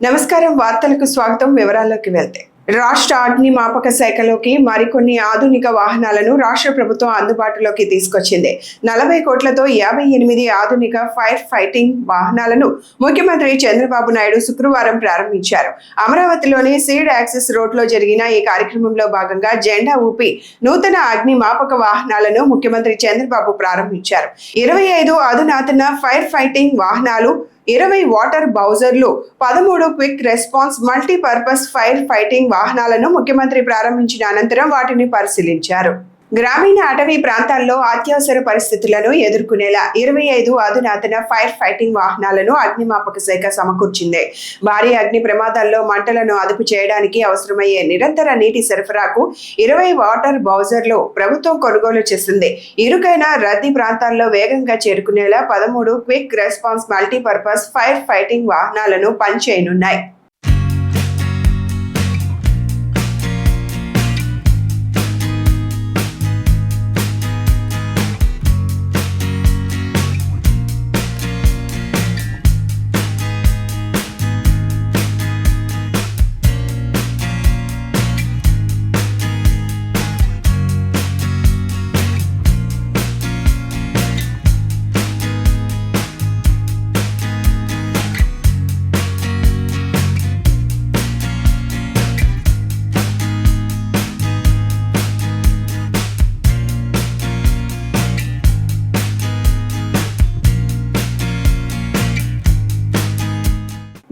నమస్కారం. వార్తలకు స్వాగతం. వివరాల్లోకి వెళ్తే రాష్ట్ర అగ్నిమాపక శాఖలోకి మరికొన్ని ఆధునిక వాహనాలను రాష్ట్ర ప్రభుత్వం అందుబాటులోకి తీసుకొచ్చింది. 40 కోట్లతో 58 ఆధునిక ఫైర్ ఫైటింగ్ వాహనాలను ముఖ్యమంత్రి చంద్రబాబు నాయుడు శుక్రవారం ప్రారంభించారు. అమరావతిలోని సీడ్ యాక్సెస్ రోడ్లో జరిగిన ఈ కార్యక్రమంలో భాగంగా జెండా ఊపి నూతన అగ్నిమాపక వాహనాలను ముఖ్యమంత్రి చంద్రబాబు ప్రారంభించారు. 25 అధునాతన ఫైర్ ఫైటింగ్ వాహనాలు, 20 వాటర్ బౌజర్లు, 13 quick response multipurpose fire fighting వాహనాలను ముఖ్యమంత్రి ప్రారంభించిన అనంతరం వాటిని పరిశీలించారు. గ్రామీణ అటవీ ప్రాంతాల్లో అత్యవసర పరిస్థితులను ఎదుర్కొనేలా 25 అధునాతన ఫైర్ ఫైటింగ్ వాహనాలను అగ్నిమాపక శాఖ సమకూర్చింది. భారీ అగ్ని ప్రమాదాల్లో మంటలను అదుపు చేయడానికి అవసరమయ్యే నిరంతర నీటి సరఫరాకు 20 వాటర్ బౌజర్లు ప్రభుత్వం కొనుగోలు చేసింది. ఇరుకైన రద్దీ ప్రాంతాల్లో వేగంగా చేరుకునేలా 13 quick response multipurpose fire fighting వాహనాలను పనిచేయనున్నాయి.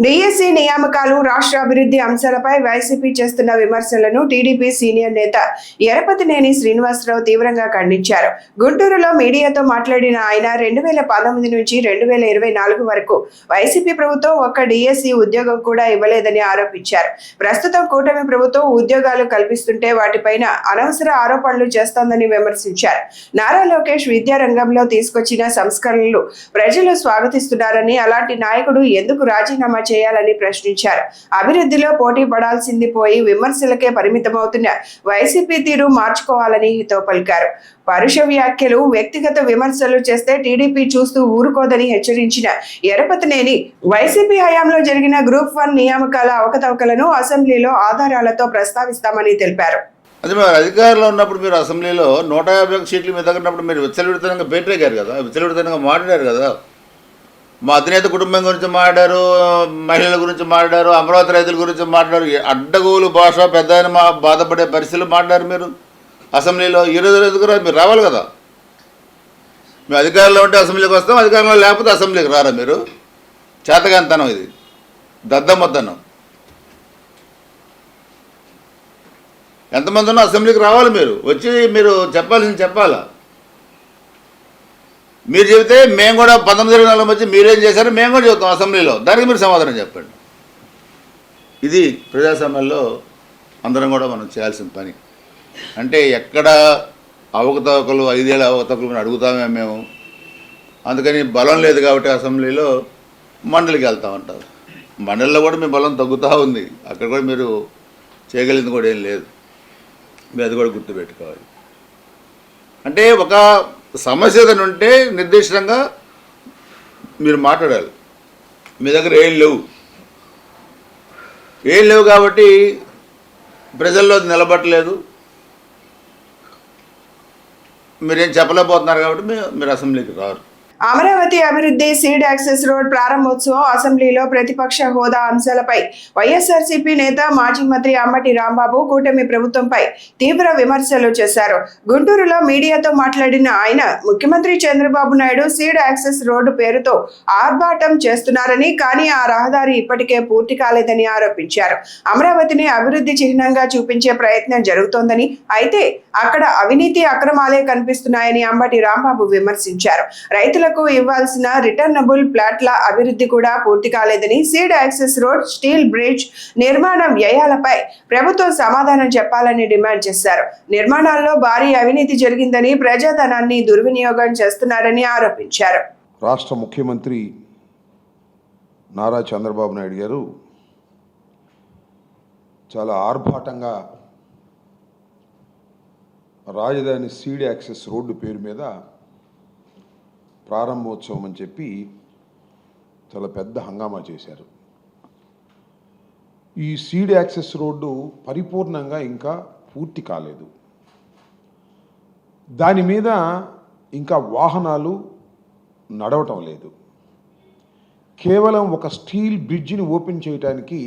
డిఎస్సి నియామకాలు, రాష్ట్ర అభివృద్ధి అంశాలపై వైసీపీ చేస్తున్న విమర్శలను టీడీపీ సీనియర్ నేత ఎరపతినేని శ్రీనివాసరావు తీవ్రంగా ఖండించారు. గుంటూరులో మీడియాతో మాట్లాడిన ఆయన 2019 నుంచి 2024 వరకు వైసీపీ ప్రభుత్వం ఒక్క డిఎస్సి ఉద్యోగం కూడా ఇవ్వలేదని ఆరోపించారు. ప్రస్తుతం కూటమి ప్రభుత్వం ఉద్యోగాలు కల్పిస్తుంటే వాటిపైన అనవసర ఆరోపణలు చేస్తోందని విమర్శించారు. నారా లోకేష్ విద్యారంగంలో తీసుకొచ్చిన సంస్కరణలు ప్రజలు స్వాగతిస్తున్నారని, అలాంటి నాయకుడు ఎందుకు రాజీనామా చేయాలని ప్రశ్నించారు. అభివృద్ధిలో పోటీ పడాల్సింది పోయి విమర్శలకే పరిమితమవుతున్న వైసీపీ తీరు మార్చుకోవాలని హితవు పలికారు. పరుష వ్యాఖ్యలు, వ్యక్తిగత విమర్శలు చేస్తే టీడీపీ చూస్తూ ఊరుకోదని హెచ్చరించిన ఎరపతినేని వైసీపీ హయాంలో జరిగిన గ్రూప్ 1 నియామకాల అవకతవకలను అసెంబ్లీలో ఆధారాలతో ప్రస్తావిస్తామని తెలిపారు. అది మరి అధికారంలో ఉన్నప్పుడు మీరు అసెంబ్లీలో 150 సీట్ల మీద తగ్గినప్పుడు మీరు విచ్చలవిడితనంగా పేటరేగారు కదా, విచ్చలవిడితనంగా మాట్లాడారు కదా. మా అధినేత కుటుంబం గురించి మాట్లాడారు, మహిళల గురించి మాట్లాడారు, అమరావతి రైతుల గురించి మాట్లాడారు. అడ్డగోలు భాష పెద్ద మా బాధపడే పరిస్థితులు మాట్లాడారు మీరు అసెంబ్లీలో. ఈరోజు ఎదుగురా మీరు రావాలి కదా. మేము అధికారంలో ఉంటే అసెంబ్లీకి వస్తాం, అధికారంలో లేకపోతే అసెంబ్లీకి రారా మీరు? చేతగాంతనం ఇది, దద్దమ్మతనం. ఎంతమంది ఉన్నా అసెంబ్లీకి రావాలి మీరు, వచ్చి మీరు చెప్పాల్సింది చెప్పాలా. మీరు చెబితే మేము కూడా 1924 వచ్చి మీరేం చేశారో మేము కూడా చెబుతాం అసెంబ్లీలో, దానికి మీరు సమాధానం చెప్పండి. ఇది ప్రజాస్వామ్యంలో అందరం కూడా మనం చేయాల్సిన పని. అంటే ఎక్కడ అవకతవకలు, 5 ఏళ్ళ అవకతవకలు మనం అడుగుతామే మేము. అందుకని బలం లేదు కాబట్టి అసెంబ్లీలో మండలికి వెళ్తా ఉంటారు. మండలిలో కూడా మీ బలం తగ్గుతూ ఉంది, అక్కడ కూడా మీరు చేయగలిగింది కూడా ఏం లేదు. మీరు అది కూడా గుర్తుపెట్టుకోవాలి. అంటే ఒక సమస్య ఏదైనా ఉంటే నిర్దిష్టంగా మీరు మాట్లాడాలి. మీ దగ్గర ఏం లేవు కాబట్టి ప్రజల్లో నిలబట్టలేదు, మీరేం చెప్పలేకపోతున్నారు కాబట్టి మీరు అసెంబ్లీకి రారు. అమరావతి అభివృద్ధి సీడ్ యాక్సెస్ రోడ్ ప్రారంభోత్సవం అసెంబ్లీలో ప్రతిపక్ష హోదా అంశాలపై వైఎస్ఆర్సీపీ నేత మాజీ మంత్రి అంబటి రాంబాబు కూటమి ప్రభుత్వంపై తీవ్ర విమర్శలు చేశారు. గుంటూరులో మీడియాతో మాట్లాడిన ఆయన ముఖ్యమంత్రి Chandrababu Naidu seed access road పేరుతో ఆర్భాటం చేస్తున్నారని, కానీ ఆ రహదారి ఇప్పటికే పూర్తి కాలేదని ఆరోపించారు. అమరావతిని అభివృద్ధి చిహ్నంగా చూపించే ప్రయత్నం జరుగుతోందని, అయితే అక్కడ అవినీతి అక్రమాలే కనిపిస్తున్నాయని అంబటి రాంబాబు విమర్శించారు. రైతుల ఇవ్వాల్సిన రిటర్నబుల్ ప్లాట్ల అభివృద్ధి కూడా పూర్తి కాలేదని, seed access road, steel bridge నిర్మాణ వ్యయాలపై ప్రభుత్వం సమాధానం చెప్పాలని డిమాండ్ చేశారు. నిర్మాణాల్లో భారీ అవినీతి జరిగిందని, ప్రజాధనాన్ని దుర్వినియోగం చేస్తున్నారని ఆరోపించారు. రాష్ట్ర ముఖ్యమంత్రి నారా చంద్రబాబు నాయుడు గారు చాలా ఆర్భాటంగా రాజధాని సీడ్ యాక్సెస్ రోడ్డు పేరు మీద ప్రారంభోత్సవం అని చెప్పి చాలా పెద్ద హంగామా చేశారు. ఈ సీడ్ యాక్సెస్ రోడ్డు పరిపూర్ణంగా ఇంకా పూర్తి కాలేదు. దాని మీద ఇంకా వాహనాలు నడవటం లేదు. కేవలం ఒక స్టీల్ బ్రిడ్జిని ఓపెన్ చేయడానికి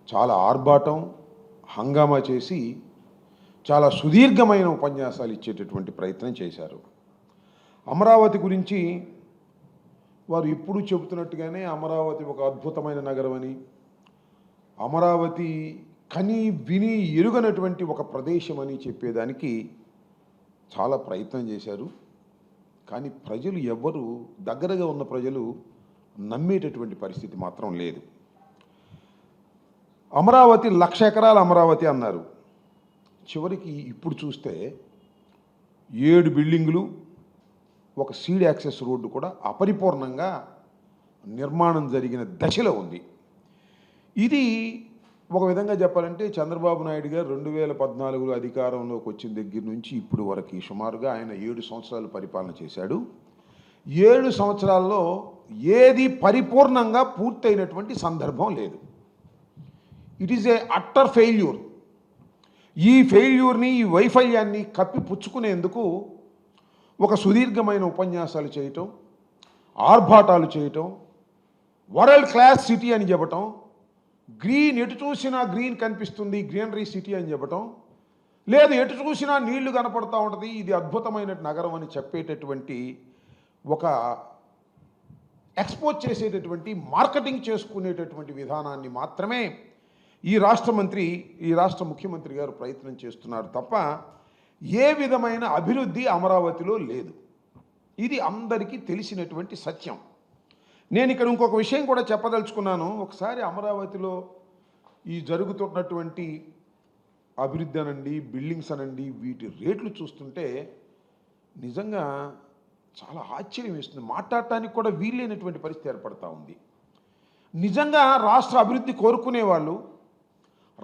చాలా ఆర్భాటం హంగామా చేసి చాలా సుదీర్ఘమైన ఉపన్యాసాలు ఇచ్చేటటువంటి ప్రయత్నం చేశారు. అమరావతి గురించి వారు ఎప్పుడూ చెబుతున్నట్టుగానే అమరావతి ఒక అద్భుతమైన నగరం అని, అమరావతి కని విని ఎరుగనటువంటి ఒక ప్రదేశం అని చెప్పేదానికి చాలా ప్రయత్నం చేశారు. కానీ ప్రజలు ఎవ్వరూ, దగ్గరగా ఉన్న ప్రజలు నమ్మేటటువంటి పరిస్థితి మాత్రం లేదు. అమరావతి 1,00,000 ఎకరాల అమరావతి అన్నారు. చివరికి ఇప్పుడు చూస్తే 7 బిల్డింగులు, ఒక సీడ్ యాక్సెస్ రోడ్డు కూడా అపరిపూర్ణంగా నిర్మాణం జరిగిన దశలో ఉంది. ఇది ఒక విధంగా చెప్పాలంటే చంద్రబాబు నాయుడు గారు 2014లో అధికారంలోకి వచ్చిన దగ్గర నుంచి ఇప్పుడు వరకు సుమారుగా ఆయన 7 సంవత్సరాలు పరిపాలన చేశాడు. 7 సంవత్సరాల్లో ఏది పరిపూర్ణంగా పూర్తయినటువంటి సందర్భం లేదు. It is a utter failure. ఈ ఫెయిల్యూర్ని, ఈ వైఫల్యాన్ని కప్పిపుచ్చుకునేందుకు ఒక సుదీర్ఘమైన ఉపన్యాసాలు చేయటం, ఆర్భాటాలు చేయటం, వరల్డ్ క్లాస్ సిటీ అని చెప్పటం, గ్రీన్ ఎటు చూసినా గ్రీన్ కనిపిస్తుంది, గ్రీనరీ సిటీ అని చెప్పటం, లేదు ఎటు చూసినా నీళ్లు కనపడుతూ ఉంటుంది, ఇది అద్భుతమైన నగరం అని చెప్పేటటువంటి ఒక ఎక్స్పోజ్ చేసేటటువంటి, మార్కెటింగ్ చేసుకునేటటువంటి విధానాన్ని మాత్రమే ఈ రాష్ట్ర ముఖ్యమంత్రి గారు ప్రయత్నం చేస్తున్నారు తప్ప ఏ విధమైన అభివృద్ధి అమరావతిలో లేదు. ఇది అందరికీ తెలిసినటువంటి సత్యం. నేను ఇక్కడ ఇంకొక విషయం కూడా చెప్పదలుచుకున్నాను. ఒకసారి అమరావతిలో ఈ జరుగుతున్నటువంటి అభివృద్ధి అనండి, బిల్డింగ్స్ అనండి, వీటి రేట్లు చూస్తుంటే నిజంగా చాలా ఆశ్చర్యం వేస్తుంది. మాట్లాడటానికి కూడా వీలైనటువంటి పరిస్థితి ఏర్పడతా ఉంది. నిజంగా రాష్ట్ర అభివృద్ధి కోరుకునేవాళ్ళు,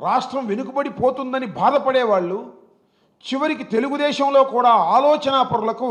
రాష్ట్రం వెనుకబడిపోతుందని బాధపడేవాళ్ళు, చివరికి తెలుగుదేశంలో కూడా ఆలోచనాపరులకు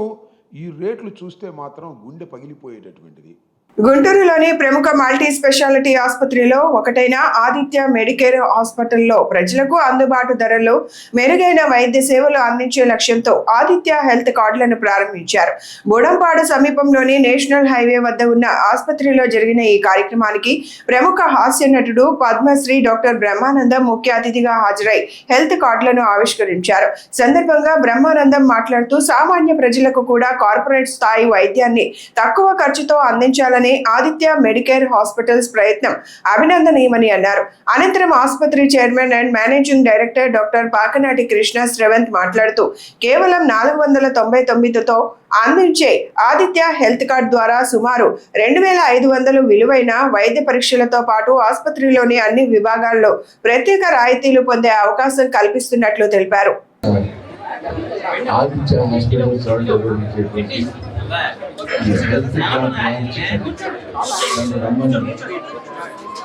ఈ రేట్లు చూస్తే మాత్రం గుండె పగిలిపోయేటటువంటిది. గుంటూరులోని ప్రముఖ మల్టీ స్పెషాలిటీ ఆసుపత్రిలో ఒకటైన ఆదిత్య మెడికేర్ హాస్పిటల్లో ప్రజలకు అందుబాటు ధరల్లో మెరుగైన వైద్య సేవలు అందించే లక్ష్యంతో ఆదిత్య హెల్త్ కార్డులను ప్రారంభించారు. బోడంపాడు సమీపంలోని నేషనల్ హైవే వద్ద ఉన్న ఆసుపత్రిలో జరిగిన ఈ కార్యక్రమానికి ప్రముఖ హాస్య నటుడు పద్మశ్రీ డాక్టర్ బ్రహ్మానందం ముఖ్య అతిథిగా హాజరై హెల్త్ కార్డులను ఆవిష్కరించారు. సందర్భంగా బ్రహ్మానందం మాట్లాడుతూ సామాన్య ప్రజలకు కూడా కార్పొరేట్ స్థాయి వైద్యాన్ని తక్కువ ఖర్చుతో అందించాలని ఆదిత్య మెడికేర్ హాస్పిటల్స్ ప్రయత్నం అభినందనీయమని అన్నారు. అనంతరం ఆసుపత్రి chairman and managing director doctor Pakanati Krishna Sravanth మాట్లాడుతూ కేవలం 499తో అందించే ఆదిత్య హెల్త్ కార్డ్ ద్వారా సుమారు 2,500 విలువైన వైద్య పరీక్షలతో పాటు ఆసుపత్రిలోని అన్ని విభాగాల్లో ప్రత్యేక రాయితీలు పొందే అవకాశం కల్పిస్తున్నట్లు తెలిపారు.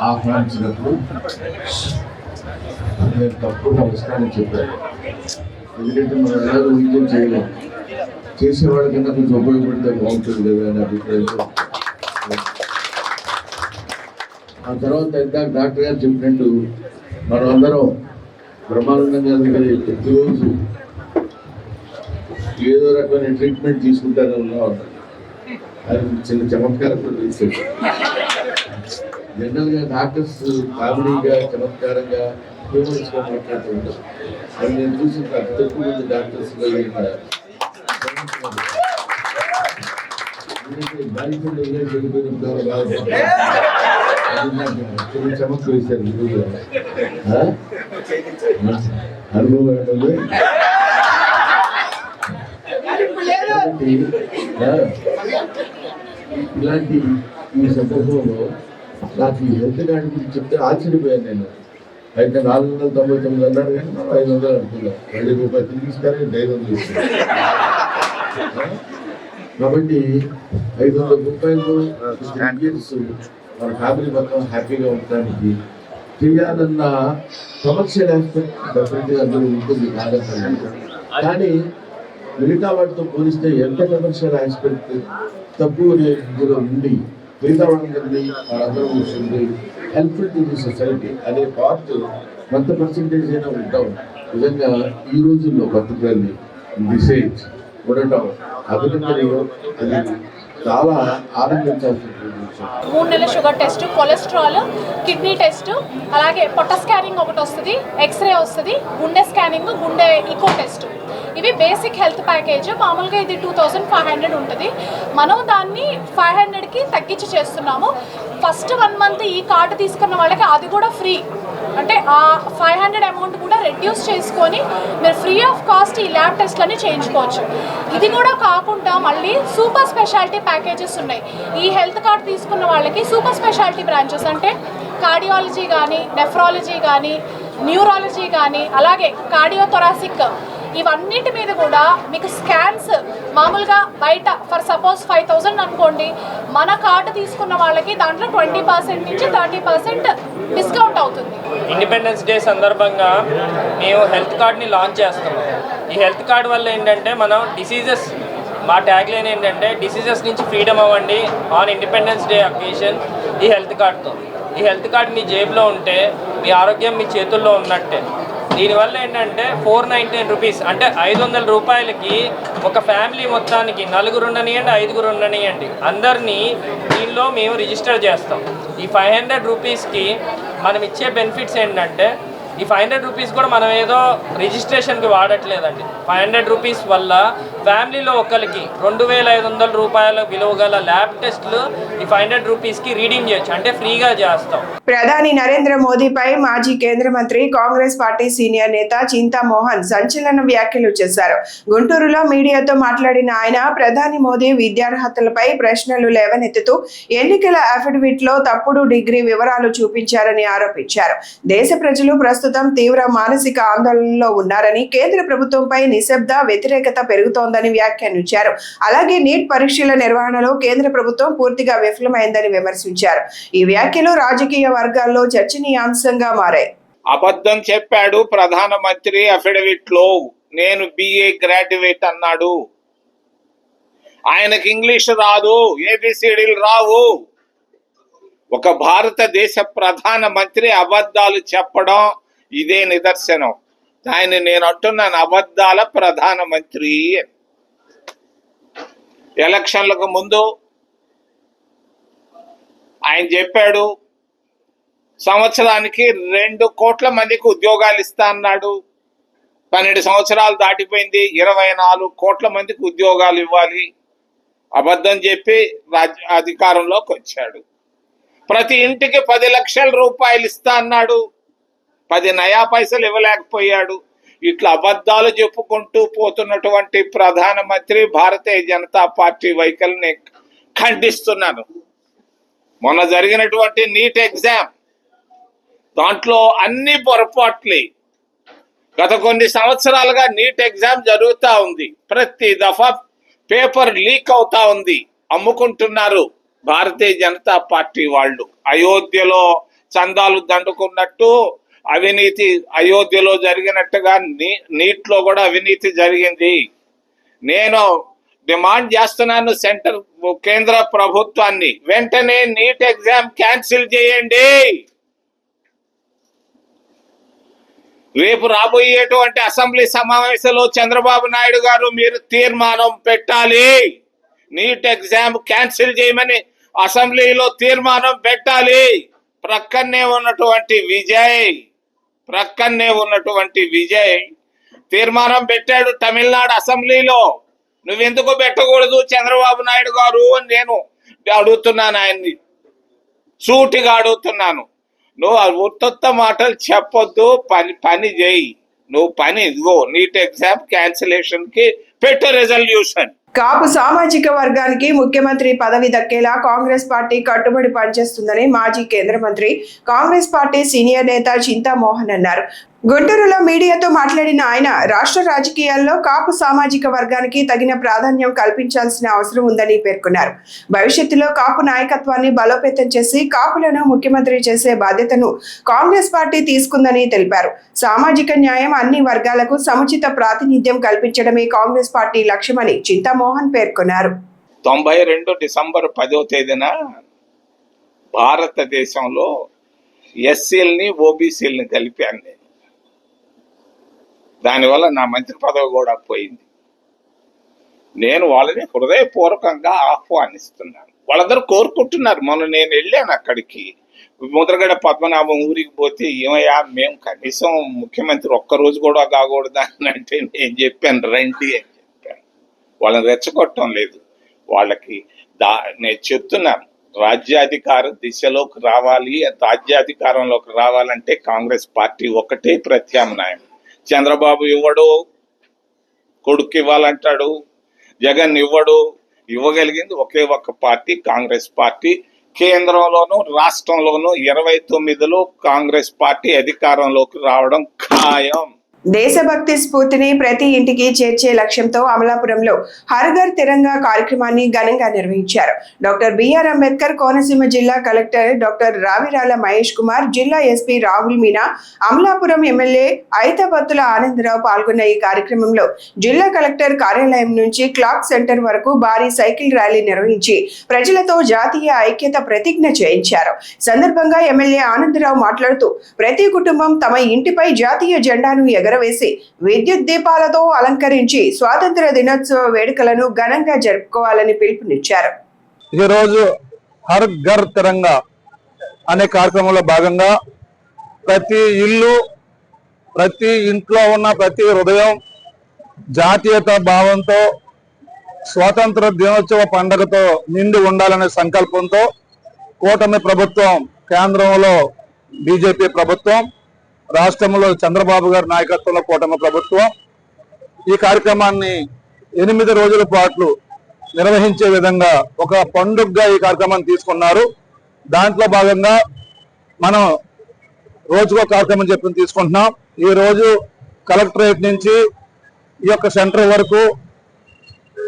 ఆహ్వానించినప్పుడు నేను తప్పకుండా వస్తానని చెప్పాను. ఎందుకంటే మనం ఎలాగో వైద్యం చేయలేము, చేసేవాళ్ళకన్నా కొంచెం ఉపయోగపడితే బాగుంటుంది కదా అనే అభిప్రాయంతో. ఆ తర్వాత ఇందాక డాక్టర్ గారు చెప్పినట్టు మనం అందరం బ్రహ్మానందం గారి ప్రతిరోజు ఏదో రకమైన ట్రీట్మెంట్ తీసుకుంటానే ఉన్నాం. అది చిన్న చమత్కారం కూడా తీసుకెళ్ళి జనరల్గా డాక్టర్స్ కామెడీగా, చమత్కారంగా, హ్యూమరస్గా మాట్లాడుతూ ఉంటారు. అది నేను చూసిన అతి తక్కువ మంది డాక్టర్స్లో బాలికలు వెళ్ళిపోయిన చిన్న చమత్కారం వేశారు. అనుభవం ఏంటంటే ఇలాంటి ఈ సందర్భంలో నాకు ఈ హెల్త్ కార్డు గురించి చెప్తే ఆశ్చర్యపోయాను నేను. అయితే 499 అన్నాడు కానీ మనం 500 అనుకున్నాం. 2 రూపాయలు తిరిగి ఇస్తారని 500 ఇస్తారు. కాబట్టి 500 రూపాయలు మన ఫ్యామిలీ మొత్తం హ్యాపీగా ఉండడానికి చేయాలన్న కమర్షియల్ ఆస్పెక్ట్ డెఫినెట్గా అందులో ఉంటుంది కాదంటాను. కానీ మిగతా వాటితో పోలిస్తే ఎంత కమర్షియల్ ఆస్పెక్ట్ తక్కువ ఇందులో ఉండి మిగతా వాళ్ళందరినీ వాళ్ళందరూ కూర్చుంది హెల్ప్ఫుల్ టు ది సొసైటీ అనే పార్ట్ కొంత పర్సంటేజ్ అయినా ఉంటాం. నిజంగా ఈ రోజుల్లో బతుకులని డిసైజ్ ఉండటం అభినందనీయం. అది చాలా ఆనందించాల్సినటువంటి విషయం. 3 నెలల sugar test, cholesterol, kidney test, అలాగే పొట్ట స్కానింగ్ ఒకటి వస్తుంది, ఎక్స్రే వస్తుంది, గుండె స్కానింగ్, గుండె ఈకో టెస్ట్. ఇవి బేసిక్ హెల్త్ ప్యాకేజ్. మామూలుగా ఇది 2500 ఉంటుంది. మనం దాన్ని 500కి తగ్గించి చేస్తున్నాము. ఫస్ట్ 1 మంత్ ఈ కార్డు తీసుకున్న వాళ్ళకి అది కూడా ఫ్రీ. అంటే ఆ 500 అమౌంట్ కూడా రెడ్యూస్ చేసుకొని మీరు ఫ్రీ ఆఫ్ కాస్ట్ ఈ ల్యాబ్ టెస్ట్లన్నీ చేయించుకోవచ్చు. ఇది కూడా కాకుండా మళ్ళీ సూపర్ స్పెషాలిటీ ప్యాకేజెస్ ఉన్నాయి. ఈ హెల్త్ కార్డు తీసుకున్న వాళ్ళకి సూపర్ స్పెషాలిటీ బ్రాంచెస్ అంటే కార్డియాలజీ కానీ, నెఫ్రాలజీ కానీ, న్యూరాలజీ కానీ, అలాగే కార్డియోథొరాసిక్, ఇవన్నిటి మీద కూడా మీకు స్కాన్స్ మామూలుగా బయట ఫర్ సపోజ్ 5000 అనుకోండి, మన కార్డు తీసుకున్న వాళ్ళకి దాంట్లో 20% నుంచి 30% డిస్కౌంట్ అవుతుంది. ఇండిపెండెన్స్ డే సందర్భంగా మేము హెల్త్ కార్డ్ని లాంచ్ చేస్తున్నాం. ఈ హెల్త్ కార్డ్ వల్ల ఏంటంటే మనం డిసీజెస్, మా ట్యాగ్ లైన్ ఏంటంటే డిసీజెస్ నుంచి ఫ్రీడమ్ అవ్వండి ఆన్ ఇండిపెండెన్స్ డే అకేషన్ ఈ హెల్త్ కార్డ్తో. ఈ హెల్త్ కార్డ్ మీ జేబులో ఉంటే మీ ఆరోగ్యం మీ చేతుల్లో ఉన్నట్టే. దీనివల్ల ఏంటంటే 499 రూపీస్ అంటే 500 రూపాయలకి ఒక ఫ్యామిలీ మొత్తానికి 4 ఉండనియండి, 5 ఉండనియండి, అందరినీ దీనిలో మేము రిజిస్టర్ చేస్తాం. ఈ 500 రూపీస్కి మనం ఇచ్చే బెనిఫిట్స్ ఏంటంటే ఈ 500 రూపీస్ కూడా మనం ఏదో రిజిస్ట్రేషన్కి వాడట్లేదండి. 500 రూపీస్ వల్ల ఫ్యామిలీలో ఒకరికి 2500 రూపాయల విలువ గల ల్యాబ్ టెస్ట్లు ఈ 500 రూపీస్కి రీడింగ్ చేయొచ్చు, అంటే ఫ్రీగా చేస్తాం. ప్రధాని నరేంద్ర మోదీపై మాజీ కేంద్ర మంత్రి, కాంగ్రెస్ పార్టీ సీనియర్ నేత చింతామోహన్ సంచలన వ్యాఖ్యలు చేశారు. గుంటూరులో మీడియాతో మాట్లాడిన ఆయన ప్రధాని మోదీ విద్యార్హతలపై ప్రశ్నలు లేవనెత్తుతూ ఎన్నికల అఫిడవిట్ లో తప్పుడు డిగ్రీ వివరాలు చూపించారని ఆరోపించారు. దేశ ప్రజలు ప్రస్తుతం తీవ్ర మానసిక ఆందోళనలో ఉన్నారని, కేంద్ర ప్రభుత్వంపై నిశ్శబ్ద వ్యతిరేకత పెరుగుతోందని వ్యాఖ్యానించారు. అలాగే నీట్ పరీక్షల నిర్వహణలో కేంద్ర ప్రభుత్వం పూర్తిగా విఫలమైందని విమర్శించారు. ఈ వ్యాఖ్యలు రాజకీయ వర్గాల్లో చర్చనీయాంశంగా మారాయి. అబద్ధం చెప్పాడు ప్రధానమంత్రి అఫిడవిట్ లో. నేను BA గ్రాడ్యుయేట్ అన్నాడు. ఆయనకి ఇంగ్లీష్ రాదు, ABCDలు రావు. ఒక భారతదేశ ప్రధానమంత్రి అబద్ధాలు చెప్పడం ఇదే నిదర్శనం. నేను అంటున్నాను, అబద్ధాల ప్రధానమంత్రి. ఎలక్షన్లకు ముందు ఆయన చెప్పాడు సంవత్సరానికి 2 కోట్ల మందికి ఉద్యోగాలు ఇస్తా అన్నాడు. 12 సంవత్సరాలు దాటిపోయింది, 24 కోట్ల మందికి ఉద్యోగాలు ఇవ్వాలి. అబద్ధం చెప్పి అధికారంలోకి వచ్చాడు. ప్రతి ఇంటికి 10 లక్షల రూపాయలు ఇస్తా అన్నాడు. 10 నయా పైసలు ఇవ్వలేకపోయాడు. ఇట్లా అబద్ధాలు చెప్పుకుంటూ పోతున్నటువంటి ప్రధానమంత్రి భారతీయ జనతా పార్టీ వైఖరిని ఖండిస్తున్నాను. మొన్న జరిగినటువంటి నీట్ ఎగ్జామ్, దాంట్లో అన్ని పొరపాట్లే. గత కొన్ని సంవత్సరాలుగా నీట్ ఎగ్జామ్ జరుగుతూ ఉంది. ప్రతి దఫా పేపర్ లీక్ అవుతా ఉంది, అమ్ముకుంటున్నారు భారతీయ జనతా పార్టీ వాళ్ళు. అయోధ్యలో చందాలు దండుకున్నట్టు అవినీతి అయోధ్యలో జరిగినట్టుగా నీట్లో కూడా అవినీతి జరిగింది. నేను డిమాండ్ చేస్తున్నాను కేంద్ర ప్రభుత్వాన్ని, వెంటనే నీట్ ఎగ్జామ్ క్యాన్సిల్ చేయండి. రేపు రాబోయేటువంటి అసెంబ్లీ సమావేశంలో చంద్రబాబు నాయుడు గారు మీరు తీర్మానం పెట్టాలి. నీట్ ఎగ్జామ్ క్యాన్సిల్ చేయమని అసెంబ్లీలో తీర్మానం పెట్టాలి. ప్రక్కనే ఉన్నటువంటి విజయ్ తీర్మానం పెట్టాడు తమిళనాడు అసెంబ్లీలో. నువ్వెందుకు పెట్టకూడదు చంద్రబాబు నాయుడు గారు అని నేను అడుగుతున్నాను, ఆయన్ని సూటిగా అడుగుతున్నాను. నువ్వు ఉత్త మాటలు చెప్పొద్దు, పని చేయి. నువ్వు పని ఇదిగో నీట్ ఎగ్జామ్ క్యాన్సిలేషన్ కి పెట్టు రెజల్యూషన్. కాపు సామాజిక వర్గానికి ముఖ్యమంత్రి పదవి దక్కేలా కాంగ్రెస్ పార్టీ కట్టుబడి పనిచేస్తుందని మాజీ కేంద్ర మంత్రి, కాంగ్రెస్ పార్టీ సీనియర్ నేత చింతామోహన్ అన్నారు. గుంటూరులో మీడియాతో మాట్లాడిన ఆయన రాష్ట్ర రాజకీయాల్లో కాపు సామాజిక వర్గానికి తగిన ప్రాధాన్యం కల్పించాల్సిన అవసరం ఉందని పేర్కొన్నారు. భవిష్యత్తులో కాపు నాయకత్వాన్ని బలోపేతం చేసి కాపులను ముఖ్యమంత్రి చేసే బాధ్యతను కాంగ్రెస్ పార్టీ తీసుకుందని తెలిపారు. సామాజిక న్యాయం, అన్ని వర్గాలకు సముచిత ప్రాతినిధ్యం కల్పించడమే కాంగ్రెస్ పార్టీ లక్ష్యమని చింతామోహన్ పేర్కొన్నారు. 92 డిసెంబర్ 10వ తేదీన భారతదేశంలో ఎస్సీలని ఓబీసీలని కలిపాను నేను. దానివల్ల నా మంత్రి పదవి కూడా పోయింది. నేను వాళ్ళని హృదయపూర్వకంగా ఆహ్వానిస్తున్నాను. వాళ్ళందరూ కోరుకుంటున్నారు. మొన్న నేను వెళ్ళాను అక్కడికి, ముద్రగడ పద్మనాభం ఊరికి పోతే, ఏమయ్యా మేము కనీసం ముఖ్యమంత్రి ఒక్కరోజు కూడా కాకూడదా అని అంటే నేను చెప్పాను రండి అని చెప్పాను. వాళ్ళని రెచ్చగొట్టడం లేదు. వాళ్ళకి నేను చెప్తున్నాను, రాజ్యాధికార దిశలోకి రావాలి, రాజ్యాధికారంలోకి రావాలంటే కాంగ్రెస్ పార్టీ ఒకటే ప్రత్యామ్నాయం. చంద్రబాబు ఇవ్వడు, కొడుకు ఇవ్వాలంటాడు, జగన్ ఇవ్వడు. ఇవ్వగలిగింది ఒకే ఒక్క పార్టీ, కాంగ్రెస్ పార్టీ. కేంద్రంలోనూ రాష్ట్రంలోనూ 29లో కాంగ్రెస్ పార్టీ అధికారంలోకి రావడం ఖాయం. దేశభక్తి స్ఫూర్తిని ప్రతి ఇంటికి చేర్చే లక్ష్యంతో అమలాపురంలో హర్ ఘర్ తిరంగా కార్యక్రమాన్ని ఘనంగా నిర్వహించారు. డాక్టర్ బిఆర్ అంబేద్కర్, కోనసీమ జిల్లా కలెక్టర్ డాక్టర్ రావిరాల మహేష్ కుమార్, జిల్లా ఎస్పీ రాహుల్ మీనా, అమలాపురం ఎమ్మెల్యే ఐతబత్తుల ఆనందరావు పాల్గొన్న ఈ కార్యక్రమంలో జిల్లా కలెక్టర్ కార్యాలయం నుంచి క్లాక్ సెంటర్ వరకు భారీ సైకిల్ ర్యాలీ నిర్వహించి ప్రజలతో జాతీయ ఐక్యత ప్రతిజ్ఞ చేయించారు. సందర్భంగా ఎమ్మెల్యే ఆనందరావు మాట్లాడుతూ, ప్రతి కుటుంబం తమ ఇంటిపై జాతీయ జెండాను ఎగరవేసి విద్యుత్ దీపాలతో అలంకరించి స్వాతంత్ర దినోత్సవ వేడుకలను ఘనంగా జరుపుకోవాలని పిలుపునిచ్చారు. ఈ రోజు హర్ ఘర్ తిరంగా అనే కార్యక్రమంలో భాగంగా ప్రతి ఇల్లు, ప్రతి ఇంట్లో ఉన్న ప్రతి హృదయం జాతీయత భావంతో, స్వాతంత్ర దినోత్సవ పండుగతో నిండి ఉండాలనే సంకల్పంతో కూటమి ప్రభుత్వం, కేంద్రంలో బీజేపీ ప్రభుత్వం, రాష్ట్రంలో చంద్రబాబు గారి నాయకత్వంలో కూటమి ప్రభుత్వం ఈ కార్యక్రమాన్ని 8 రోజుల పాటు నిర్వహించే విధంగా ఒక పండుగగా ఈ కార్యక్రమాన్ని తీసుకున్నారు. దాంట్లో భాగంగా మనం రోజుకో కార్యక్రమం చెప్పి తీసుకుంటున్నాం. ఈ రోజు కలెక్టరేట్ నుంచి ఈ యొక్క సెంటర్ వరకు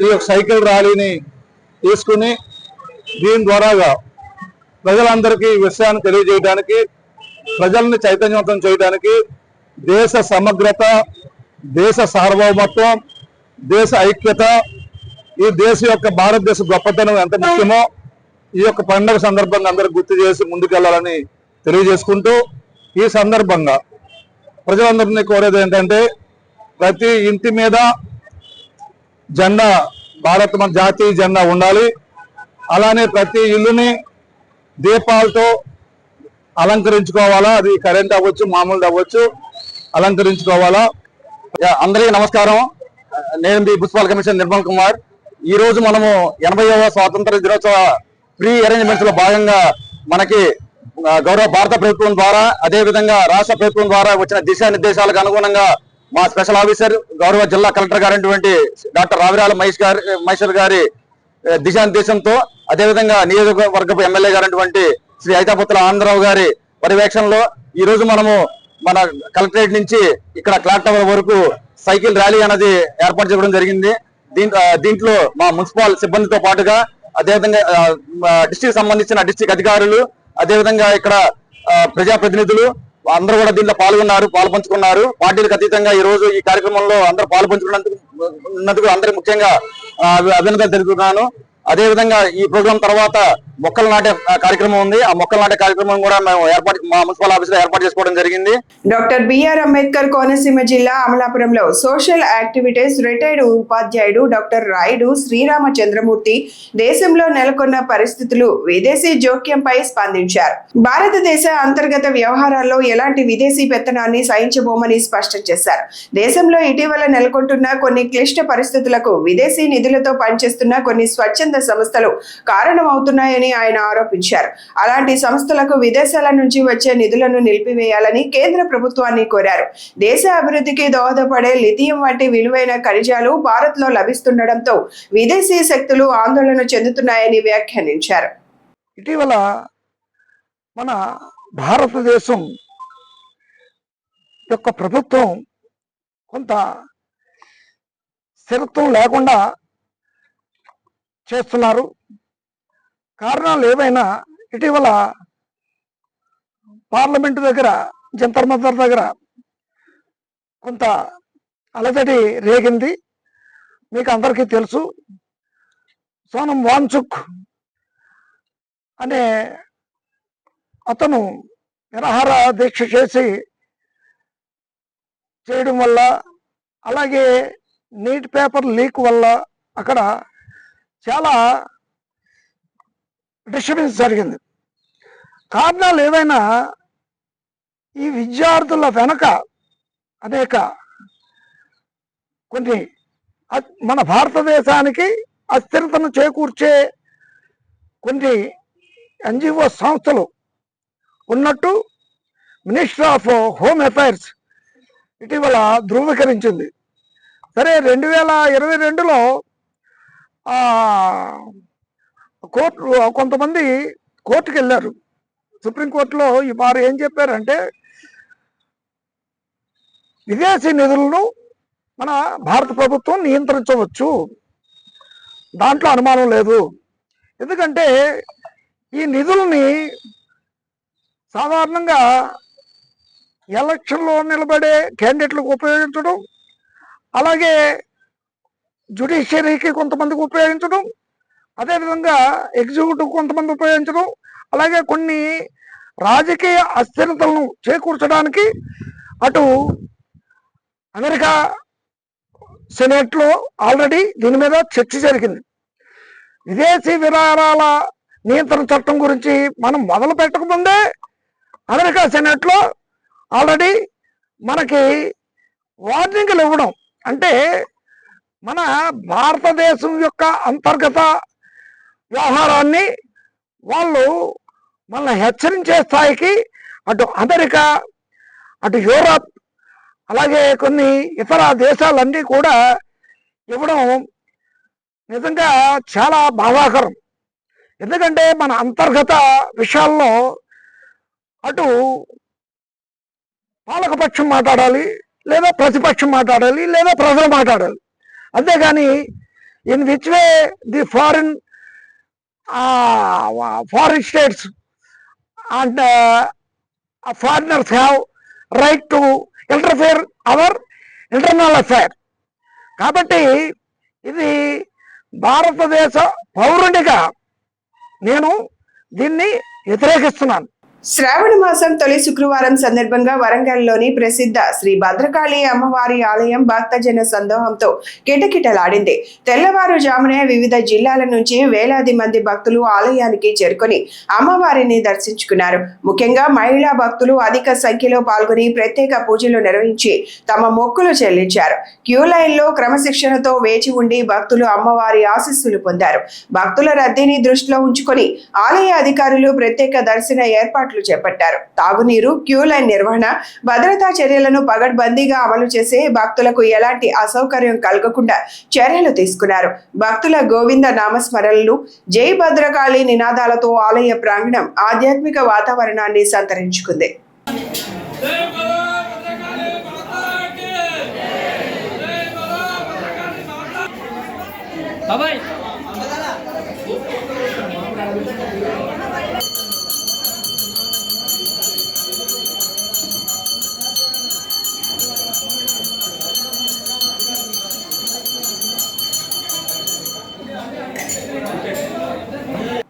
ఈ యొక్క సైకిల్ ర్యాలీని తీసుకుని దీని ద్వారాగా ప్రజలందరికీ ఈ విషయాన్ని తెలియజేయడానికి, ప్రజల్ని చైతన్యవంతం చేయడానికి, దేశ సమగ్రత, దేశ సార్వభౌమత్వం, దేశ ఐక్యత, ఈ దేశ యొక్క భారతదేశ గొప్పతనం ఎంత ముఖ్యమో ఈ యొక్క పండుగ సందర్భంగా అందరూ గుర్తు చేసి ముందుకెళ్లాలని తెలియజేసుకుంటూ, ఈ సందర్భంగా ప్రజలందరినీ కోరేది ఏంటంటే, ప్రతి ఇంటి మీద జెండా, భారత మన జాతీయ జెండా ఉండాలి. అలానే ప్రతి ఇల్లుని దీపాలతో అలంకరించుకోవాలా. అది కరెంట్ అవ్వచ్చు, మామూలు అవ్వచ్చు, అలంకరించుకోవాలా. అందరికీ నమస్కారం. నేను మీ మున్సిపల్ కమిషనర్ నిర్మల్ కుమార్. ఈ రోజు మనము 80వ స్వాతంత్ర దినోత్సవ ప్రీ అరేంజ్మెంట్స్ లో భాగంగా మనకి గౌరవ భారత ప్రభుత్వం ద్వారా, అదే విధంగా రాష్ట్ర ప్రభుత్వం ద్వారా వచ్చిన దిశానిర్దేశాలకు అనుగుణంగా మా స్పెషల్ ఆఫీసర్ గౌరవ జిల్లా కలెక్టర్ గారైనటువంటి డాక్టర్ రావిరాల మహేశ్వర్ గారి దిశానిర్దేశంతో, అదేవిధంగా నియోజకవర్గపు ఎమ్మెల్యే గారైనటువంటి శ్రీ ఐతాపుత్తుల ఆనందరావు గారి పర్యవేక్షణలో ఈ రోజు మనము మన కలెక్టరేట్ నుంచి ఇక్కడ క్లాక్ టవర్ వరకు సైకిల్ ర్యాలీ అనేది ఏర్పాటు చేయడం జరిగింది. దీంట్లో మా మున్సిపల్ సిబ్బందితో పాటుగా, అదేవిధంగా డిస్ట్రిక్ట్ సంబంధించిన డిస్ట్రిక్ట్ అధికారులు, అదేవిధంగా ఇక్కడ ప్రజాప్రతినిధులు అందరూ కూడా దీంట్లో పాల్పంచుకున్నారు. పార్టీలకు అతీతంగా ఈ రోజు ఈ కార్యక్రమంలో అందరూ పాల్పంచుకున్నందుకు అందరూ ముఖ్యంగా అభినందనలు తెలుపుతున్నాను. అదేవిధంగా ఈ ప్రోగ్రాం తర్వాత మొక్కలు నాటే కార్యక్రమం ఉంది. ఆ మొక్కలు నాటే కార్యక్రమం కూడా మేము మా మున్సిపల్ ఆఫీస్ లో ఏర్పాటు చేసుకోవడం జరిగింది. డాక్టర్ బిఆర్ అంబేద్కర్, కోనసీమ జిల్లా అమలాపురంలో సోషల్ యాక్టివిటీస్ రిటైర్డ్ ఉపాధ్యాయుడు డాక్టర్ రాయుడు శ్రీరామచంద్రమూర్తి దేశంలో నెలకొన్న పరిస్థితులు, విదేశీ జోక్యంపై స్పందించారు. భారతదేశ అంతర్గత వ్యవహారాల్లో ఎలాంటి విదేశీ పెత్తనాన్ని సహించబోమని స్పష్టం చేశారు. దేశంలో ఇటీవల నెలకొంటున్న కొన్ని క్లిష్ట పరిస్థితులకు విదేశీ నిధులతో పనిచేస్తున్న కొన్ని స్వచ్ఛంద సంస్థలు కారణమవుతున్నాయని ఆయన ఆరోపించారు. అలాంటి సంస్థలకు విదేశాల నుంచి వచ్చే నిధులను నిలిపివేయాలని కేంద్ర ప్రభుత్వాన్ని కోరారు. దేశ అభివృద్ధికి దోహదపడే లిథియం వంటి విలువైన ఖనిజాలు భారత్ లో లభిస్తుండటంతో విదేశీ శక్తులు ఆందోళన చెందుతున్నాయని వ్యాఖ్యానించారు. ఇటీవల మన భారతదేశం యొక్క ప్రభుత్వం కొంత స్థిరత్వం లేకుండా చేస్తున్నారు. కారణాలు ఏవైనా, ఇటీవల పార్లమెంటు దగ్గర, జంతర్ మంతర్ దగ్గర కొంత అలజడి రేగింది. మీకు అందరికీ తెలుసు. సోనం వాంగ్చుక్ అనే అతను నిరాహార దీక్ష చేయడం వల్ల, అలాగే నీట్ పేపర్ లీక్ వల్ల అక్కడ చాలా డిస్టర్బెన్స్ జరిగింది. కారణాలు ఏవైనా ఈ విద్యార్థుల వెనక అనేక కొన్ని మన భారతదేశానికి అస్థిరతను చేకూర్చే కొన్ని ఎన్జిఓ సంస్థలు ఉన్నట్టు మినిస్ట్రీ ఆఫ్ హోమ్ అఫైర్స్ ఇటీవల ధృవీకరించింది. సరే, 2022లో కొంతమంది కోర్టుకు వెళ్ళారు. సుప్రీంకోర్టులో వారు ఏం చెప్పారంటే, విదేశీ నిధులను మన భారత ప్రభుత్వం నియంత్రించవచ్చు, దాంట్లో అనుమానం లేదు. ఎందుకంటే ఈ నిధుల్ని సాధారణంగా ఎలక్షన్లో నిలబడే క్యాండిడేట్లకు ఉపయోగించడం, అలాగే జ్యుడిషియరీకి కొంతమందికి ఉపయోగించడం, అదేవిధంగా ఎగ్జిక్యూటివ్ కొంతమంది ఉపయోగించడం, అలాగే కొన్ని రాజకీయ అస్థిరతలను చేకూర్చడానికి అటు అమెరికా సెనేట్లో ఆల్రెడీ దీని మీద చర్చ జరిగింది. విదేశీ విరాళాల నియంత్రణ చట్టం గురించి మనం మొదలు పెట్టకముందే అమెరికా సెనేట్లో ఆల్రెడీ మనకి వార్నింగ్లు ఇవ్వడం, అంటే మన భారతదేశం యొక్క అంతర్గత వ్యవహారాన్ని వాళ్ళు మనల్ని హెచ్చరించే స్థాయికి అటు అమెరికా, అటు యూరప్, అలాగే కొన్ని ఇతర దేశాలన్నీ కూడా ఇవ్వడం నిజంగా చాలా బాధాకరం. ఎందుకంటే మన అంతర్గత విషయాల్లో అటు పాలకపక్షం మాట్లాడాలి, లేదా ప్రతిపక్షం మాట్లాడాలి, లేదా ప్రజలు మాట్లాడాలి. అంతేగాని in which way the foreign states and foreigners have right to interfere hour internal affair. కాబట్టి ఇది భారతదేశ పౌరునిగా నేను దీన్ని వ్యతిరేకిస్తున్నాను. శ్రావణ మాసం తొలి శుక్రవారం సందర్భంగా వరంగల్లోని ప్రసిద్ధ శ్రీ భద్రకాళి అమ్మవారి ఆలయం భక్తజన సందోహంతో కిటకిటలాడింది. తెల్లవారుజామునే వివిధ జిల్లాల నుంచి వేలాది మంది భక్తులు ఆలయానికి చేరుకొని అమ్మవారిని దర్శించుకున్నారు. ముఖ్యంగా మహిళా భక్తులు అధిక సంఖ్యలో పాల్గొని ప్రత్యేక పూజలు నిర్వహించి తమ మొక్కులు చెల్లించారు. క్యూ లైన్లో క్రమశిక్షణతో వేచి ఉండి భక్తులు అమ్మవారి ఆశీస్సులు పొందారు. భక్తుల రద్దీని దృష్టిలో ఉంచుకొని ఆలయ అధికారులు ప్రత్యేక దర్శన ఏర్పాట్లు చేపట్టారు. తాగునీరు, క్యూ లైన్ నిర్వహణ, భద్రతా చర్యలను పగడ్బందీగా అమలు చేసి భక్తులకు ఎలాంటి అసౌకర్యం కలగకుండా చర్యలు తీసుకున్నారు. భక్తుల గోవింద నామస్మరణలు, జై భద్రకాళి నినాదాలతో ఆలయ ప్రాంగణం ఆధ్యాత్మిక వాతావరణాన్ని సంతరించుకుంది.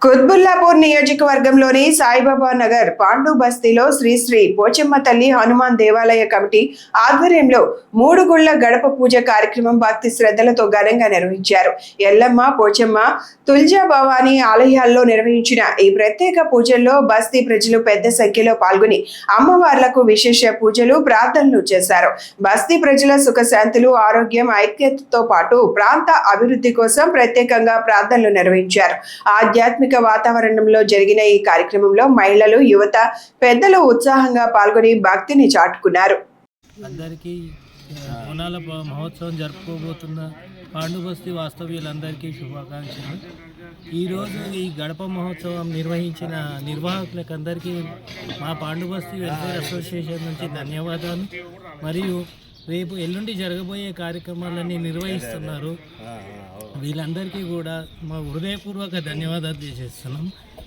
కుత్బుల్లాపూర్ నియోజకవర్గంలోని సాయిబాబా నగర్ పాండు బస్తీలో శ్రీ శ్రీ పోచమ్మ తల్లి హనుమాన్ దేవాలయ కమిటీ ఆధ్వర్యంలో 3 గుళ్ల గడప పూజ కార్యక్రమం భక్తి శ్రద్ధలతో ఘనంగా నిర్వహించారు. ఎల్లమ్మ, పోచమ్మ, తుల్జా భవానీ ఆలయాల్లో నిర్వహించిన ఈ ప్రత్యేక పూజల్లో బస్తీ ప్రజలు పెద్ద సంఖ్యలో పాల్గొని అమ్మవార్లకు విశేష పూజలు, ప్రార్థనలు చేశారు. బస్తీ ప్రజల సుఖశాంతులు, ఆరోగ్యం, ఐక్యతతో పాటు ప్రాంత అభివృద్ధి కోసం ప్రత్యేకంగా ప్రార్థనలు నిర్వహించారు. ఆధ్యాత్మిక వాతావరణంలో జరిగిన ఈ కార్యక్రమంలో మహిళలు, యువత, పెద్దలు ఉత్సాహంగా పాల్గొని భక్తిని చాటుకున్నారు. అందరికీ బోనాల మహోత్సవం జరుపుకోబోతున్న పాండుబస్తీ వాస్తవ్యులందరికీ శుభాకాంక్షలు. ఈరోజు ఈ గడప మహోత్సవం నిర్వహించిన నిర్వాహకులకు అందరికీ మా పాండుబస్తీ వెల్ఫేర్ అసోసియేషన్ నుంచి ధన్యవాదాలు. మరియు రేపు ఎల్లుండి జరగబోయే కార్యక్రమాలన్నీ నిర్వహిస్తున్నారు. వీళ్ళందరికీ కూడా మా హృదయపూర్వక ధన్యవాదాలు తెలియజేస్తున్నాం.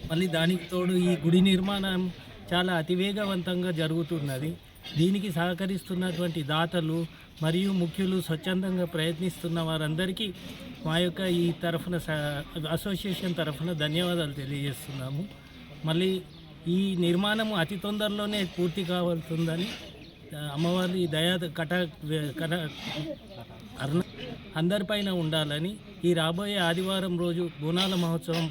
మళ్ళీ దానికి తోడు ఈ గుడి నిర్మాణం చాలా అతివేగవంతంగా జరుగుతున్నది. దీనికి సహకరిస్తున్నటువంటి దాతలు మరియు ముఖ్యులు, స్వచ్ఛందంగా ప్రయత్నిస్తున్న వారందరికీ మా యొక్క ఈ తరఫున అసోసియేషన్ తరఫున ధన్యవాదాలు తెలియజేస్తున్నాము. మళ్ళీ ఈ నిర్మాణం అతి తొందరలోనే పూర్తి కావాల్సిందని అమ్మవారి దయా అందరిపైన ఉండాలని ఈ రాబోయే ఆదివారం రోజు బోనాల మహోత్సవం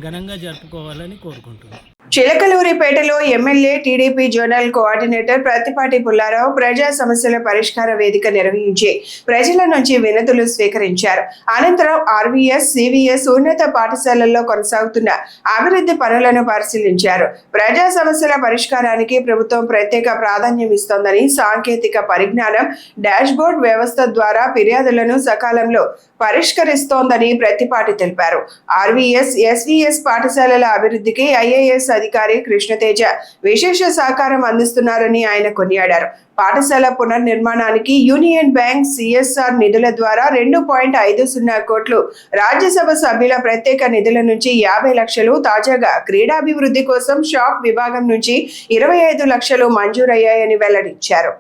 ఘనంగా జరుపుకోవాలని కోరుకుంటున్నాను. చిలకలూరిపేటలో MLA TDP zonal coordinator Prathipati Pullarao ప్రజా సమస్యల పరిష్కార వేదిక నిర్వహించి ప్రజల నుంచి వినతులు స్వీకరించారు. అనంతరం ఆర్వీఎస్, సివిఎస్ ఉన్నత పాఠశాలల్లో కొనసాగుతున్న అభివృద్ధి పనులను పరిశీలించారు. ప్రజా సమస్యల పరిష్కారానికి ప్రభుత్వం ప్రత్యేక ప్రాధాన్యం ఇస్తోందని, సాంకేతిక పరిజ్ఞానం, డాష్బోర్డ్ వ్యవస్థ ద్వారా ఫిర్యాదులను సకాలంలో పరిష్కరిస్తోందని ప్రత్తిపాటి తెలిపారు. ఆర్వీఎస్, ఎస్వీఎస్ పాఠశాలల అభివృద్ధికి ఐఏఎస్ అధికారి కృష్ణతేజ విశేష సహకారం అందిస్తున్నారని ఆయన కొనియాడారు. పాఠశాల పునర్నిర్మాణానికి యూనియన్ బ్యాంక్, సిఎస్ఆర్ నిధుల ద్వారా 2.50 కోట్లు, రాజ్యసభ సభ్యుల ప్రత్యేక నిధుల నుంచి 50 లక్షలు, తాజాగా క్రీడాభివృద్ధి కోసం షాప్ విభాగం నుంచి 25 లక్షలు మంజూరయ్యాయని వెల్లడించారు.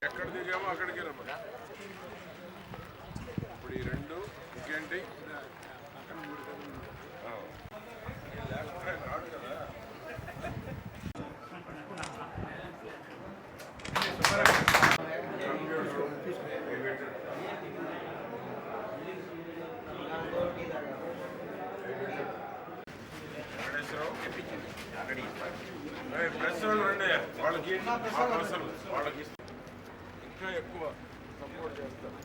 ఎక్కడ దిగామో అక్కడికి రమ్మా. ఇప్పుడు ఈ రెండు ఇంకేంటి ప్రెస్ వాళ్ళు రండి, వాళ్ళకి వాళ్ళకి ఇంకా ఎక్కువ సపోర్ట్ చేస్తారు.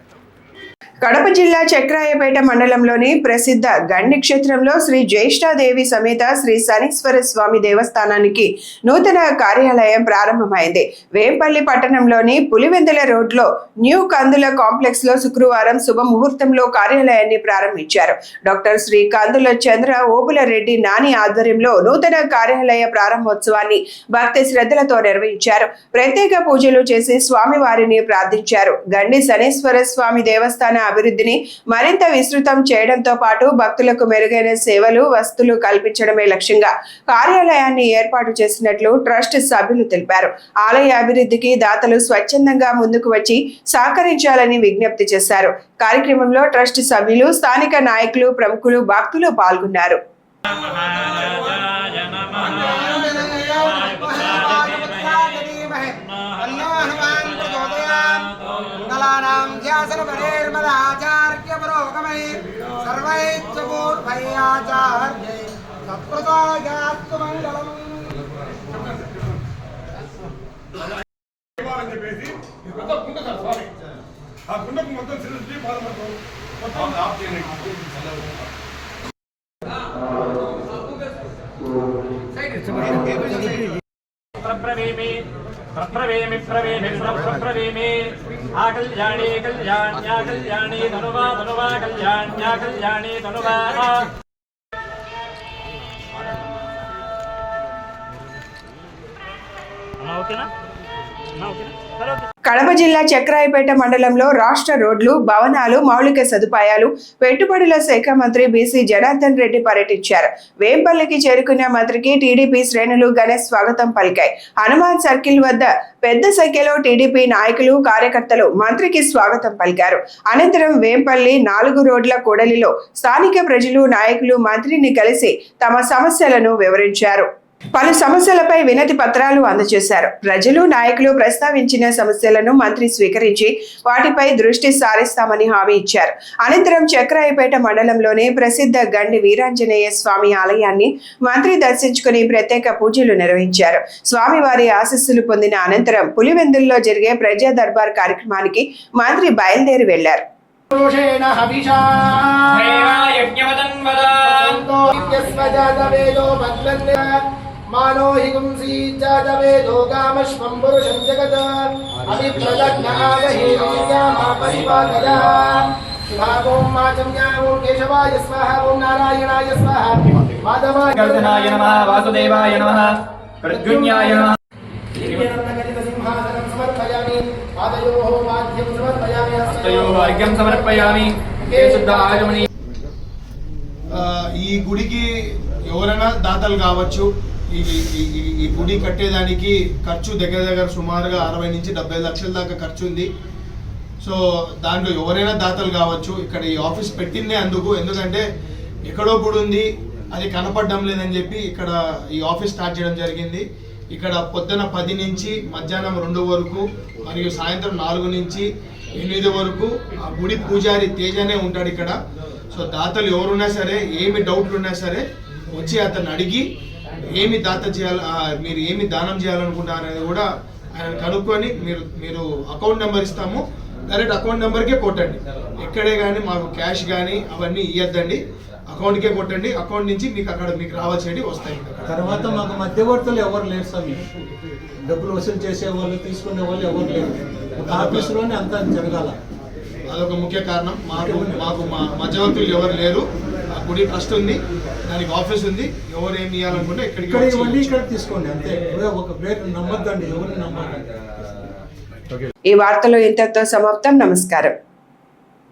కడప జిల్లా చక్రాయపేట మండలంలోని ప్రసిద్ధ గండి క్షేత్రంలో శ్రీ జ్యేష్ఠాదేవి సమేత శ్రీ శనీశ్వర స్వామి దేవస్థానానికి నూతన కార్యాలయం ప్రారంభమైంది. వేంపల్లి పట్టణంలోని పులివెందుల రోడ్లో న్యూ కందుల కాంప్లెక్స్ లో శుక్రవారం శుభముహూర్తంలో కార్యాలయాన్ని ప్రారంభించారు. డాక్టర్ శ్రీ కందుల చంద్ర ఓబుల రెడ్డి నాని ఆధ్వర్యంలో నూతన కార్యాలయ ప్రారంభోత్సవాన్ని భక్తి శ్రద్ధలతో నిర్వహించారు. ప్రత్యేక పూజలు చేసి స్వామివారిని ప్రార్థించారు. గండి శనీశ్వర స్వామి దేవస్థాన అభివృద్ధిని మరింత విస్తృతం చేయడంతో పాటు భక్తులకు మెరుగైన సేవలు, వసతులు కల్పించడమే లక్ష్యంగా కార్యాలయాన్ని ఏర్పాటు చేసినట్లు ట్రస్ట్ సభ్యులు తెలిపారు. ఆలయ అభివృద్ధికి దాతలు స్వచ్ఛందంగా ముందుకు వచ్చి సహకరించాలని విజ్ఞప్తి చేశారు. కార్యక్రమంలో ట్రస్ట్ సభ్యులు, స్థానిక నాయకులు, ప్రముఖులు, భక్తులు పాల్గొన్నారు. ప్రప్రవేమి ఆ కళ్యాణి కళ్యాణ్యా కళ్యాణి ధనువా ధనువా కళ్యాణ్యా కళ్యాణి ధనువా. ఓకేనా? కడప జిల్లా చక్రాయపేట మండలంలో రాష్ట్ర రోడ్లు, భవనాలు, మౌలిక సదుపాయాలు, పెట్టుబడుల శాఖ మంత్రి బీసీ జనార్దన్ రెడ్డి పర్యటించారు. వేంపల్లికి చేరుకున్న మంత్రికి టీడీపీ శ్రేణులు ఘన స్వాగతం పలికాయి. హనుమాన్ సర్కిల్ వద్ద పెద్ద సంఖ్యలో టీడీపీ నాయకులు, కార్యకర్తలు మంత్రికి స్వాగతం పలికారు. అనంతరం వేంపల్లి 4 రోడ్ల కూడలిలో స్థానిక ప్రజలు, నాయకులు మంత్రిని కలిసి తమ సమస్యలను వివరించారు. పలు సమస్యలపై వినతి పత్రాలు అందజేశారు. ప్రజలు, నాయకులు ప్రస్తావించిన సమస్యలను మంత్రి స్వీకరించి వాటిపై దృష్టి సారిస్తామని హామీ ఇచ్చారు. అనంతరం చక్రాయపేట మండలంలోని ప్రసిద్ధ గండి వీరాంజనేయ స్వామి ఆలయాన్ని మంత్రి దర్శించుకుని ప్రత్యేక పూజలు నిర్వహించారు. స్వామివారి ఆశీస్సులు పొందిన అనంతరం పులివెందుల్లో జరిగే ప్రజా దర్బార్ కార్యక్రమానికి మంత్రి బయలుదేరి వెళ్లారు. మానోహిగుంసీ జాతవేదో కామశ్వం పురుషం జగత్ అభిప్రదజ్ఞాగహే వీర్యామా పరిపాలయ. ఓం మాచమ్యాం కేశవాయ స్వాహ, ఓం నారాయణాయ స్వాహ, మాధవాయ నమః, వాసుదేవాయ నమః, ప్రద్యుమ్నాయ నమః. సింహాసనం సమర్పయామి. పాదయోః अर्घ्यं समर्पयामि शुद्ध आगमनी ఈ గుడికి ఎవరైనా దాతలు కావచ్చు. ఈ గుడి కట్టేదానికి ఖర్చు దగ్గర సుమారుగా 60 నుంచి 70 లక్షల దాకా ఖర్చు ఉంది. సో దాంట్లో ఎవరైనా దాతలు కావచ్చు. ఇక్కడ ఈ ఆఫీస్ పెట్టిందే అందుకు, ఎందుకంటే ఎక్కడో గుడి ఉంది అది కనపడడం లేదని చెప్పి ఇక్కడ ఈ ఆఫీస్ స్టార్ట్ చేయడం జరిగింది. ఇక్కడ పొద్దున 10 నుంచి మధ్యాహ్నం 2 వరకు మరియు సాయంత్రం 4 నుంచి 8 వరకు ఆ గుడి పూజారి తేజనే ఉంటాడు ఇక్కడ. సో దాతలు ఎవరున్నా సరే, ఏమి డౌట్లు ఉన్నా సరే వచ్చి అతను అడిగి ఏమి దాత చేయాలి, మీరు ఏమి దానం చేయాలనుకుంటారు అనేది కూడా ఆయన కనుక్కొని మీరు అకౌంట్ నెంబర్ ఇస్తాము, డైరెక్ట్ అకౌంట్ నెంబర్కే కొట్టండి. ఎక్కడే కానీ మాకు క్యాష్ కానీ అవన్నీ ఇవ్వద్దండి, అకౌంట్కే కొట్టండి. అకౌంట్ నుంచి మీకు అక్కడ మీకు రావాల్సినవి వస్తాయి. తర్వాత మాకు మధ్యవర్తులు ఎవరు లేరు సార్, డబ్బులు వసూలు చేసే వాళ్ళు తీసుకునే వాళ్ళు ఎవరు లేరు, ఆఫీసులోనే అంతా జరగాల. అదొక ముఖ్య కారణం. మాకు మధ్యవర్తులు ఎవరు లేరు. ఆ గుడి ట్రస్ట్ ఉంది, దానికి ఆఫీస్ ఉంది. ఎవరు ఏమి ఇవ్వాలనుకుంటే ఇక్కడ ఇవ్వండి, ఇక్కడ తీసుకోండి అంతే. ఒక పేరు నమ్మద్దండి, ఎవరిని నమ్మద్దండి. ఈ వార్తలు ఇంతటితో సమాప్తం. నమస్కారం.